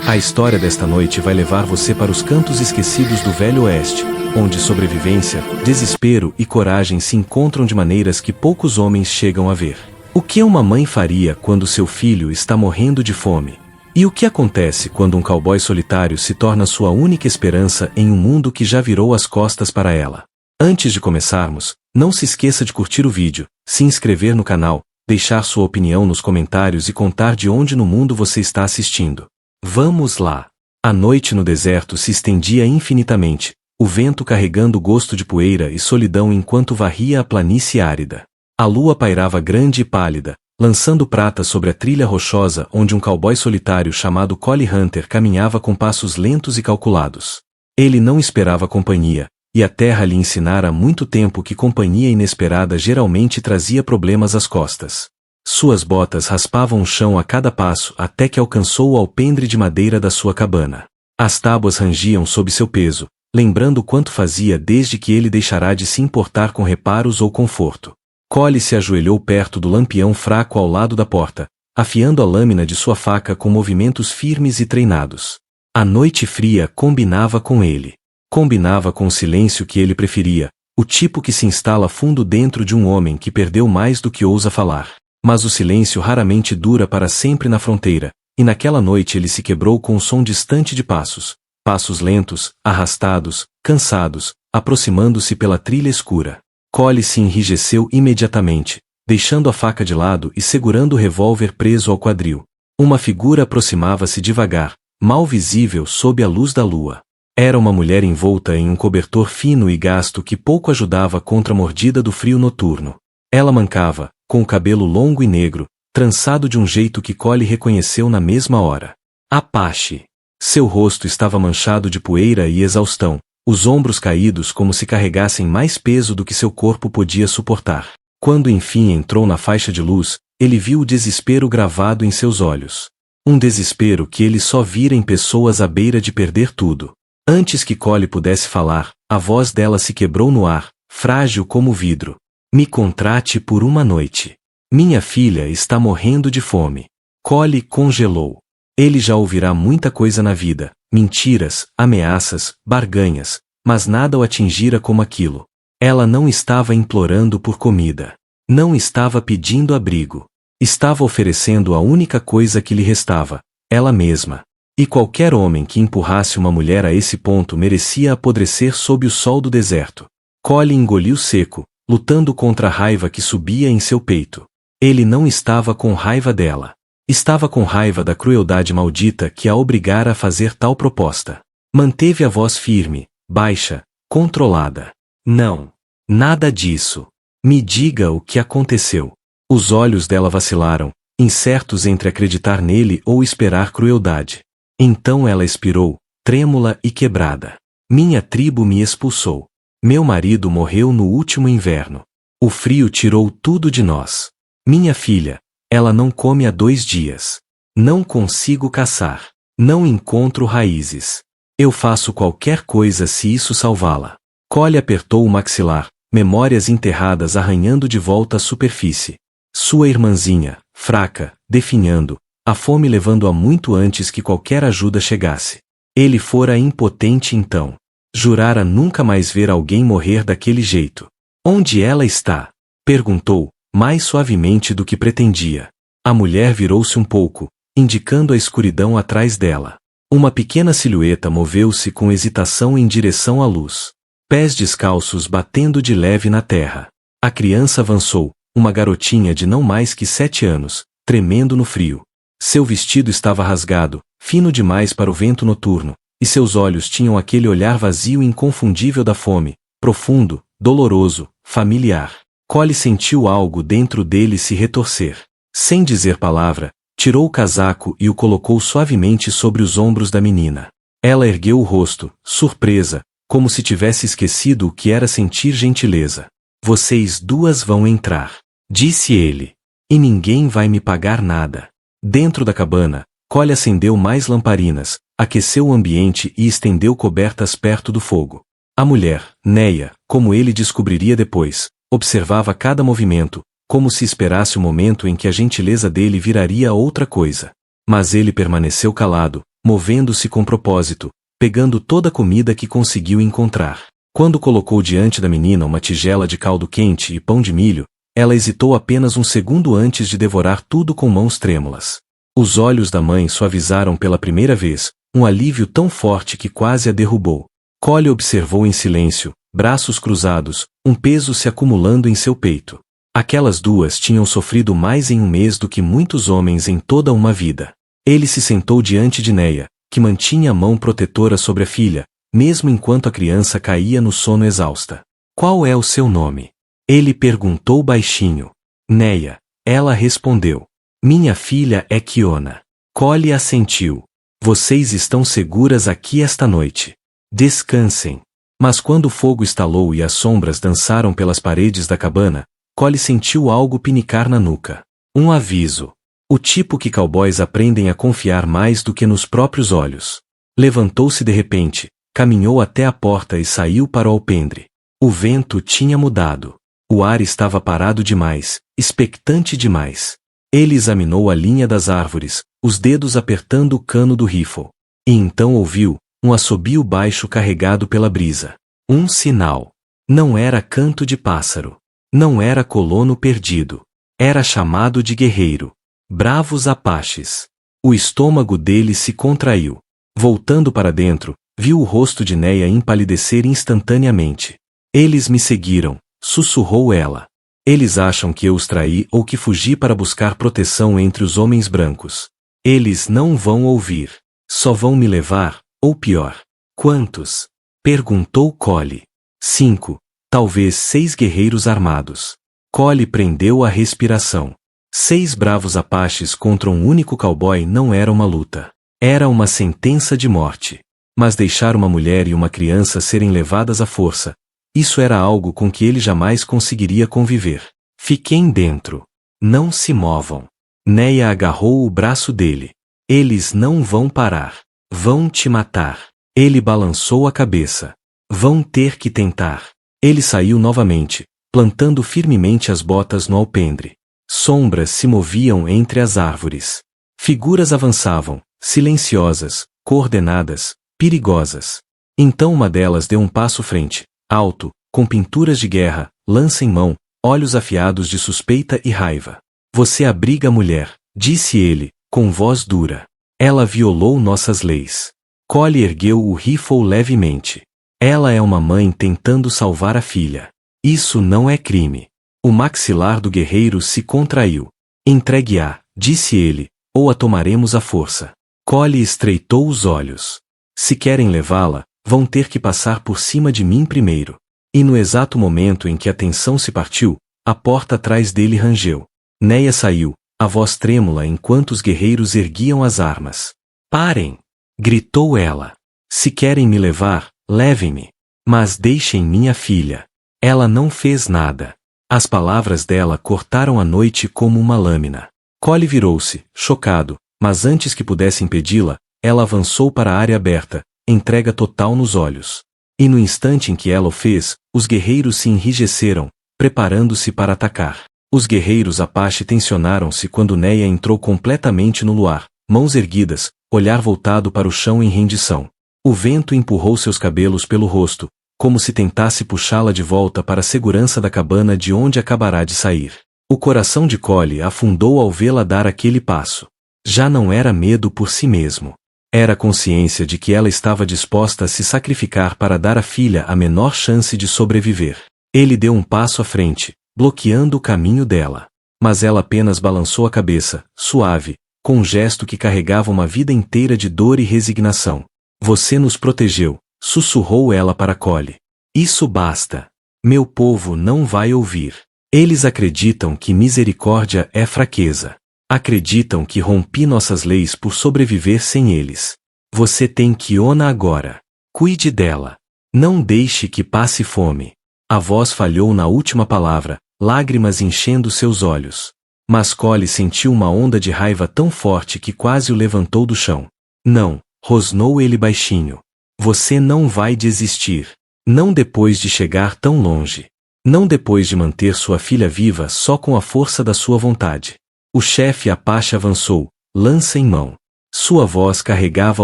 A história desta noite vai levar você para os cantos esquecidos do Velho Oeste, onde sobrevivência, desespero e coragem se encontram de maneiras que poucos homens chegam a ver. O que uma mãe faria quando seu filho está morrendo de fome? E o que acontece quando um cowboy solitário se torna sua única esperança em um mundo que já virou as costas para ela? Antes de começarmos, não se esqueça de curtir o vídeo, se inscrever no canal, deixar sua opinião nos comentários e contar de onde no mundo você está assistindo. Vamos lá! A noite no deserto se estendia infinitamente, o vento carregando gosto de poeira e solidão enquanto varria a planície árida. A lua pairava grande e pálida, lançando prata sobre a trilha rochosa onde um cowboy solitário chamado Collie Hunter caminhava com passos lentos e calculados. Ele não esperava companhia, e a terra lhe ensinara há muito tempo que companhia inesperada geralmente trazia problemas às costas. Suas botas raspavam o chão a cada passo até que alcançou o alpendre de madeira da sua cabana. As tábuas rangiam sob seu peso, lembrando quanto fazia desde que ele deixará de se importar com reparos ou conforto. Collie se ajoelhou perto do lampião fraco ao lado da porta, afiando a lâmina de sua faca com movimentos firmes e treinados. A noite fria combinava com ele. Combinava com o silêncio que ele preferia, o tipo que se instala fundo dentro de um homem que perdeu mais do que ousa falar. Mas o silêncio raramente dura para sempre na fronteira, e naquela noite ele se quebrou com um som distante de passos. Passos lentos, arrastados, cansados, aproximando-se pela trilha escura. Collie se enrijeceu imediatamente, deixando a faca de lado e segurando o revólver preso ao quadril. Uma figura aproximava-se devagar, mal visível sob a luz da lua. Era uma mulher envolta em um cobertor fino e gasto que pouco ajudava contra a mordida do frio noturno. Ela mancava, com o cabelo longo e negro, trançado de um jeito que Collie reconheceu na mesma hora. Apache! Seu rosto estava manchado de poeira e exaustão, os ombros caídos como se carregassem mais peso do que seu corpo podia suportar. Quando enfim entrou na faixa de luz, ele viu o desespero gravado em seus olhos. Um desespero que ele só vira em pessoas à beira de perder tudo. Antes que Collie pudesse falar, a voz dela se quebrou no ar, frágil como vidro. Me contrate por uma noite. Minha filha está morrendo de fome. Collie congelou. Ele já ouvirá muita coisa na vida, mentiras, ameaças, barganhas, mas nada o atingira como aquilo. Ela não estava implorando por comida. Não estava pedindo abrigo. Estava oferecendo a única coisa que lhe restava, ela mesma. E qualquer homem que empurrasse uma mulher a esse ponto merecia apodrecer sob o sol do deserto. Collie engoliu seco, lutando contra a raiva que subia em seu peito. Ele não estava com raiva dela. Estava com raiva da crueldade maldita que a obrigara a fazer tal proposta. Manteve a voz firme, baixa, controlada. Não. Nada disso. Me diga o que aconteceu. Os olhos dela vacilaram, incertos entre acreditar nele ou esperar crueldade. Então ela expirou, trêmula e quebrada. Minha tribo me expulsou. Meu marido morreu no último inverno. O frio tirou tudo de nós. Minha filha, ela não come há 2 dias. Não consigo caçar. Não encontro raízes. Eu faço qualquer coisa se isso salvá-la. Collie apertou o maxilar, memórias enterradas arranhando de volta a superfície. Sua irmãzinha, fraca, definhando, a fome levando-a muito antes que qualquer ajuda chegasse. Ele fora impotente então. Jurara nunca mais ver alguém morrer daquele jeito. Onde ela está? Perguntou, mais suavemente do que pretendia. A mulher virou-se um pouco, indicando a escuridão atrás dela. Uma pequena silhueta moveu-se com hesitação em direção à luz. Pés descalços batendo de leve na terra. A criança avançou, uma garotinha de não mais que 7 anos, tremendo no frio. Seu vestido estava rasgado, fino demais para o vento noturno, e seus olhos tinham aquele olhar vazio e inconfundível da fome, profundo, doloroso, familiar. Collie sentiu algo dentro dele se retorcer. Sem dizer palavra, tirou o casaco e o colocou suavemente sobre os ombros da menina. Ela ergueu o rosto, surpresa, como se tivesse esquecido o que era sentir gentileza. Vocês 2 vão entrar, disse ele. E ninguém vai me pagar nada. Dentro da cabana, Collie acendeu mais lamparinas, aqueceu o ambiente e estendeu cobertas perto do fogo. A mulher, Neia, como ele descobriria depois, observava cada movimento, como se esperasse o momento em que a gentileza dele viraria outra coisa. Mas ele permaneceu calado, movendo-se com propósito, pegando toda a comida que conseguiu encontrar. Quando colocou diante da menina uma tigela de caldo quente e pão de milho, ela hesitou apenas um segundo antes de devorar tudo com mãos trêmulas. Os olhos da mãe suavizaram pela primeira vez, um alívio tão forte que quase a derrubou. Collie observou em silêncio, braços cruzados, um peso se acumulando em seu peito. Aquelas duas tinham sofrido mais em um mês do que muitos homens em toda uma vida. Ele se sentou diante de Neia, que mantinha a mão protetora sobre a filha, mesmo enquanto a criança caía no sono exausta. Qual é o seu nome? Ele perguntou baixinho. Neia. Ela respondeu. Minha filha é Kiona. Collie assentiu. Vocês estão seguras aqui esta noite. Descansem. Mas quando o fogo estalou e as sombras dançaram pelas paredes da cabana, Collie sentiu algo pinicar na nuca. Um aviso. O tipo que cowboys aprendem a confiar mais do que nos próprios olhos. Levantou-se de repente, caminhou até a porta e saiu para o alpendre. O vento tinha mudado. O ar estava parado demais, expectante demais. Ele examinou a linha das árvores, os dedos apertando o cano do rifle. E então ouviu um assobio baixo carregado pela brisa. Um sinal. Não era canto de pássaro. Não era colono perdido. Era chamado de guerreiro. Bravos apaches. O estômago dele se contraiu. Voltando para dentro, viu o rosto de Neia empalidecer instantaneamente. Eles me seguiram, sussurrou ela. Eles acham que eu os traí ou que fugi para buscar proteção entre os homens brancos. Eles não vão ouvir. Só vão me levar, ou pior. Quantos? Perguntou Collie. 5, talvez 6 guerreiros armados. Collie prendeu a respiração. 6 bravos apaches contra um único cowboy não era uma luta. Era uma sentença de morte. Mas deixar uma mulher e uma criança serem levadas à força, isso era algo com que ele jamais conseguiria conviver. Fiquem dentro. Não se movam. Neia agarrou o braço dele. Eles não vão parar. Vão te matar. Ele balançou a cabeça. Vão ter que tentar. Ele saiu novamente, plantando firmemente as botas no alpendre. Sombras se moviam entre as árvores. Figuras avançavam, silenciosas, coordenadas, perigosas. Então uma delas deu um passo frente, alto, com pinturas de guerra, lança em mão, olhos afiados de suspeita e raiva. Você abriga a mulher, disse ele, com voz dura. Ela violou nossas leis. Collie ergueu o rifle levemente. Ela é uma mãe tentando salvar a filha. Isso não é crime. O maxilar do guerreiro se contraiu. Entregue-a, disse ele, ou a tomaremos à força. Collie estreitou os olhos. Se querem levá-la, vão ter que passar por cima de mim primeiro. E no exato momento em que a tensão se partiu, a porta atrás dele rangeu. Neia saiu, a voz trêmula enquanto os guerreiros erguiam as armas. Parem! Gritou ela. Se querem me levar, levem-me. Mas deixem minha filha. Ela não fez nada. As palavras dela cortaram a noite como uma lâmina. Collie virou-se, chocado, mas antes que pudesse impedi-la, ela avançou para a área aberta, entrega total nos olhos. E no instante em que ela o fez, os guerreiros se enrijeceram, preparando-se para atacar. Os guerreiros Apache tensionaram-se quando Neia entrou completamente no luar, mãos erguidas, olhar voltado para o chão em rendição. O vento empurrou seus cabelos pelo rosto, como se tentasse puxá-la de volta para a segurança da cabana de onde acabará de sair. O coração de Collie afundou ao vê-la dar aquele passo. Já não era medo por si mesmo. Era a consciência de que ela estava disposta a se sacrificar para dar à filha a menor chance de sobreviver. Ele deu um passo à frente, bloqueando o caminho dela. Mas ela apenas balançou a cabeça, suave, com um gesto que carregava uma vida inteira de dor e resignação. Você nos protegeu, sussurrou ela para Collie. Isso basta. Meu povo não vai ouvir. Eles acreditam que misericórdia é fraqueza. Acreditam que rompi nossas leis por sobreviver sem eles. Você tem Kiona agora. Cuide dela. Não deixe que passe fome. A voz falhou na última palavra, lágrimas enchendo seus olhos. Mas Collie sentiu uma onda de raiva tão forte que quase o levantou do chão. Não, rosnou ele baixinho. Você não vai desistir. Não depois de chegar tão longe. Não depois de manter sua filha viva só com a força da sua vontade. O chefe Apache avançou, lança em mão. Sua voz carregava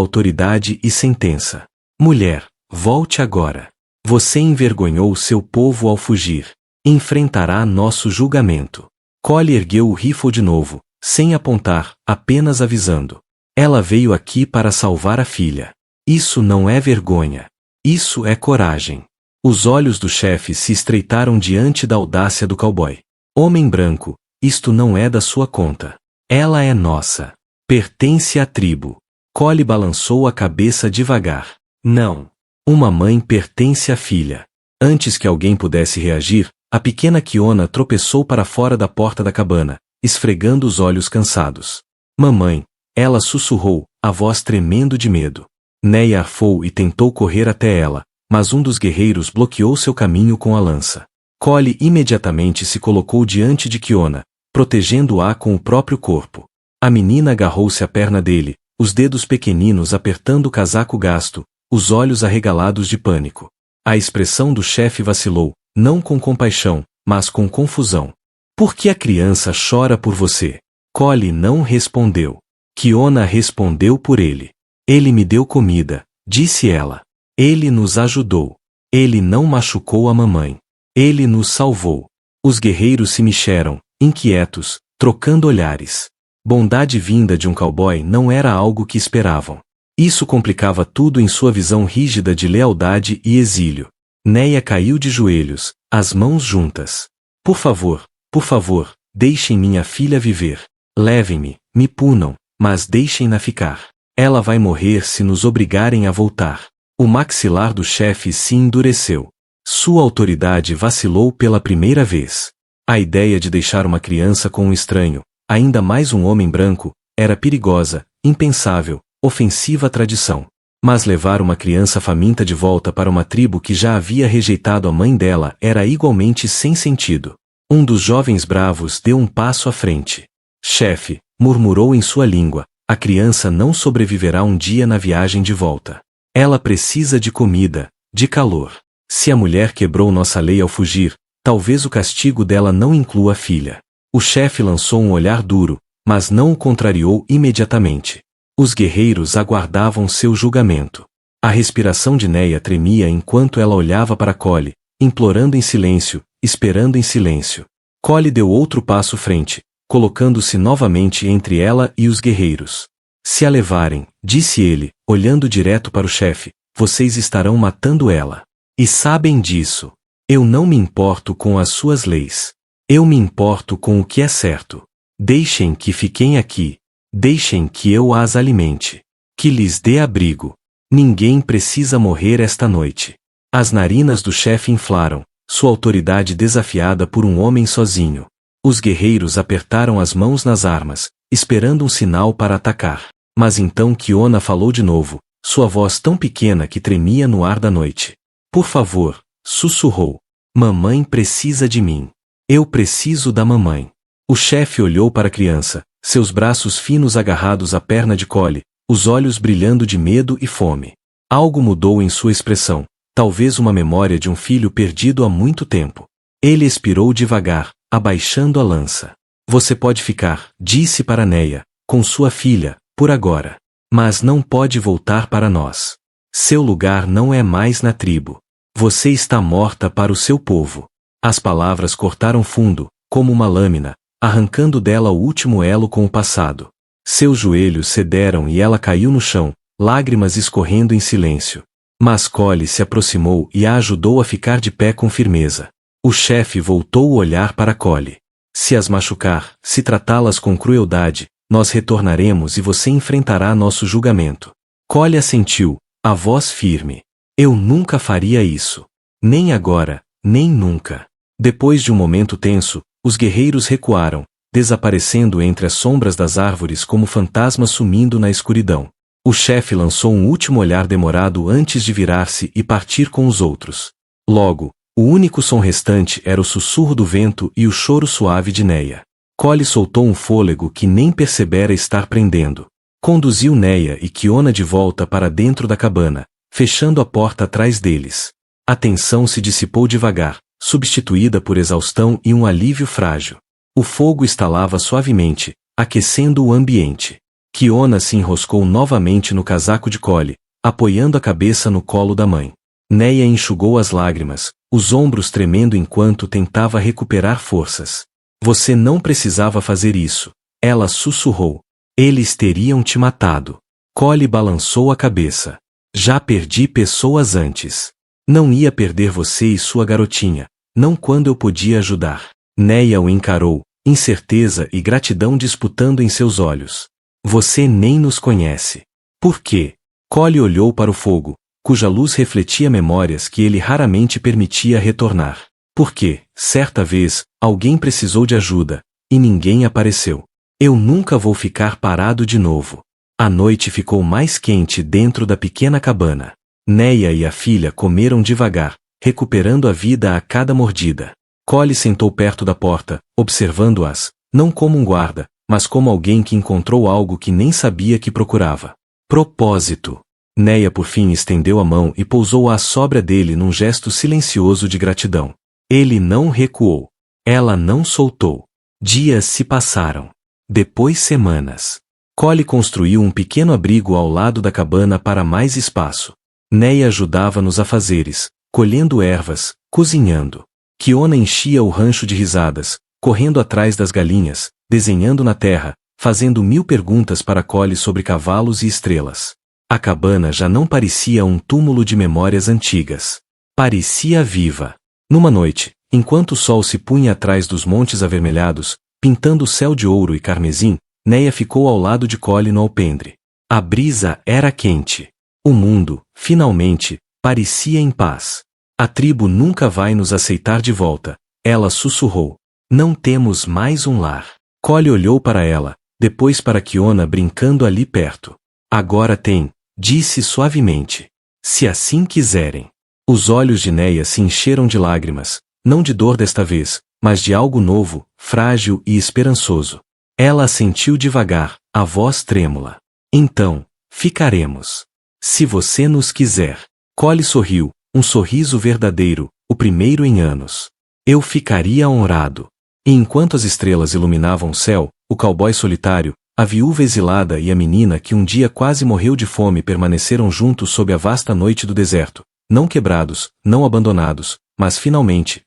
autoridade e sentença. Mulher, volte agora. Você envergonhou seu povo ao fugir. Enfrentará nosso julgamento. Collie ergueu o rifle de novo, sem apontar, apenas avisando. Ela veio aqui para salvar a filha. Isso não é vergonha. Isso é coragem. Os olhos do chefe se estreitaram diante da audácia do cowboy. Homem branco, isto não é da sua conta. Ela é nossa. Pertence à tribo. Collie balançou a cabeça devagar. Não. Uma mãe pertence à filha. Antes que alguém pudesse reagir, a pequena Kiona tropeçou para fora da porta da cabana, esfregando os olhos cansados. Mamãe, ela sussurrou, a voz tremendo de medo. Neia arfou e tentou correr até ela, mas um dos guerreiros bloqueou seu caminho com a lança. Collie imediatamente se colocou diante de Kiona, protegendo-a com o próprio corpo. A menina agarrou-se à perna dele, os dedos pequeninos apertando o casaco gasto, os olhos arregalados de pânico. A expressão do chefe vacilou, não com compaixão, mas com confusão. Por que a criança chora por você? Collie não respondeu. Kiona respondeu por ele. Ele me deu comida, disse ela. Ele nos ajudou. Ele não machucou a mamãe. Ele nos salvou. Os guerreiros se mexeram, inquietos, trocando olhares. Bondade vinda de um cowboy não era algo que esperavam. Isso complicava tudo em sua visão rígida de lealdade e exílio. Neia caiu de joelhos, as mãos juntas. Por favor, deixem minha filha viver. Levem-me, me punam, mas deixem-na ficar. Ela vai morrer se nos obrigarem a voltar. O maxilar do chefe se endureceu. Sua autoridade vacilou pela primeira vez. A ideia de deixar uma criança com um estranho, ainda mais um homem branco, era perigosa, impensável, ofensiva à tradição. Mas levar uma criança faminta de volta para uma tribo que já havia rejeitado a mãe dela era igualmente sem sentido. Um dos jovens bravos deu um passo à frente. Chefe, murmurou em sua língua, a criança não sobreviverá um dia na viagem de volta. Ela precisa de comida, de calor. Se a mulher quebrou nossa lei ao fugir, talvez o castigo dela não inclua a filha. O chefe lançou um olhar duro, mas não o contrariou imediatamente. Os guerreiros aguardavam seu julgamento. A respiração de Neia tremia enquanto ela olhava para Collie, implorando em silêncio, esperando em silêncio. Collie deu outro passo frente, colocando-se novamente entre ela e os guerreiros. Se a levarem, disse ele, olhando direto para o chefe, vocês estarão matando ela. E sabem disso. Eu não me importo com as suas leis. Eu me importo com o que é certo. Deixem que fiquem aqui. Deixem que eu as alimente. Que lhes dê abrigo. Ninguém precisa morrer esta noite. As narinas do chefe inflaram, sua autoridade desafiada por um homem sozinho. Os guerreiros apertaram as mãos nas armas, esperando um sinal para atacar. Mas então Kiona falou de novo, sua voz tão pequena que tremia no ar da noite. Por favor, sussurrou. Mamãe precisa de mim. Eu preciso da mamãe. O chefe olhou para a criança, seus braços finos agarrados à perna de Collie, os olhos brilhando de medo e fome. Algo mudou em sua expressão, talvez uma memória de um filho perdido há muito tempo. Ele expirou devagar, abaixando a lança. Você pode ficar, disse para Neia, com sua filha, por agora. Mas não pode voltar para nós. Seu lugar não é mais na tribo. Você está morta para o seu povo. As palavras cortaram fundo, como uma lâmina, arrancando dela o último elo com o passado. Seus joelhos cederam e ela caiu no chão, lágrimas escorrendo em silêncio. Mas Collie se aproximou e a ajudou a ficar de pé com firmeza. O chefe voltou o olhar para Collie. Se as machucar, se tratá-las com crueldade, nós retornaremos e você enfrentará nosso julgamento. Collie assentiu, a voz firme. Eu nunca faria isso. Nem agora, nem nunca. Depois de um momento tenso, os guerreiros recuaram, desaparecendo entre as sombras das árvores como fantasmas sumindo na escuridão. O chefe lançou um último olhar demorado antes de virar-se e partir com os outros. Logo, o único som restante era o sussurro do vento e o choro suave de Neia. Collie soltou um fôlego que nem percebera estar prendendo. Conduziu Neia e Kiona de volta para dentro da cabana, fechando a porta atrás deles. A tensão se dissipou devagar, substituída por exaustão e um alívio frágil. O fogo estalava suavemente, aquecendo o ambiente. Kiona se enroscou novamente no casaco de Collie, apoiando a cabeça no colo da mãe. Neia enxugou as lágrimas, os ombros tremendo enquanto tentava recuperar forças. Você não precisava fazer isso, ela sussurrou. Eles teriam te matado. Collie balançou a cabeça. Já perdi pessoas antes. Não ia perder você e sua garotinha, não quando eu podia ajudar. Neia o encarou, incerteza e gratidão disputando em seus olhos. Você nem nos conhece. Por quê? Collie olhou para o fogo, cuja luz refletia memórias que ele raramente permitia retornar. Porque, certa vez, alguém precisou de ajuda, e ninguém apareceu. Eu nunca vou ficar parado de novo. A noite ficou mais quente dentro da pequena cabana. Neia e a filha comeram devagar, recuperando a vida a cada mordida. Collie sentou perto da porta, observando-as, não como um guarda, mas como alguém que encontrou algo que nem sabia que procurava. Propósito. Neia por fim estendeu a mão e pousou à sóbria dele num gesto silencioso de gratidão. Ele não recuou. Ela não soltou. Dias se passaram. Depois semanas. Collie construiu um pequeno abrigo ao lado da cabana para mais espaço. Neia ajudava nos afazeres, colhendo ervas, cozinhando. Kiona enchia o rancho de risadas, correndo atrás das galinhas, desenhando na terra, fazendo 1000 perguntas para Collie sobre cavalos e estrelas. A cabana já não parecia um túmulo de memórias antigas. Parecia viva. Numa noite, enquanto o sol se punha atrás dos montes avermelhados, pintando o céu de ouro e carmesim, Neia ficou ao lado de Collie no alpendre. A brisa era quente. O mundo, finalmente, parecia em paz. A tribo nunca vai nos aceitar de volta, ela sussurrou. Não temos mais um lar. Collie olhou para ela, depois para Kiona brincando ali perto. Agora tem, disse suavemente. Se assim quiserem. Os olhos de Neia se encheram de lágrimas, não de dor desta vez, mas de algo novo, frágil e esperançoso. Ela assentiu devagar, a voz trêmula. Então, ficaremos. Se você nos quiser. Collie sorriu, um sorriso verdadeiro, o primeiro em anos. Eu ficaria honrado. E enquanto as estrelas iluminavam o céu, o cowboy solitário, a viúva exilada e a menina que um dia quase morreu de fome permaneceram juntos sob a vasta noite do deserto, não quebrados, não abandonados, mas finalmente,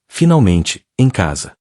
em casa.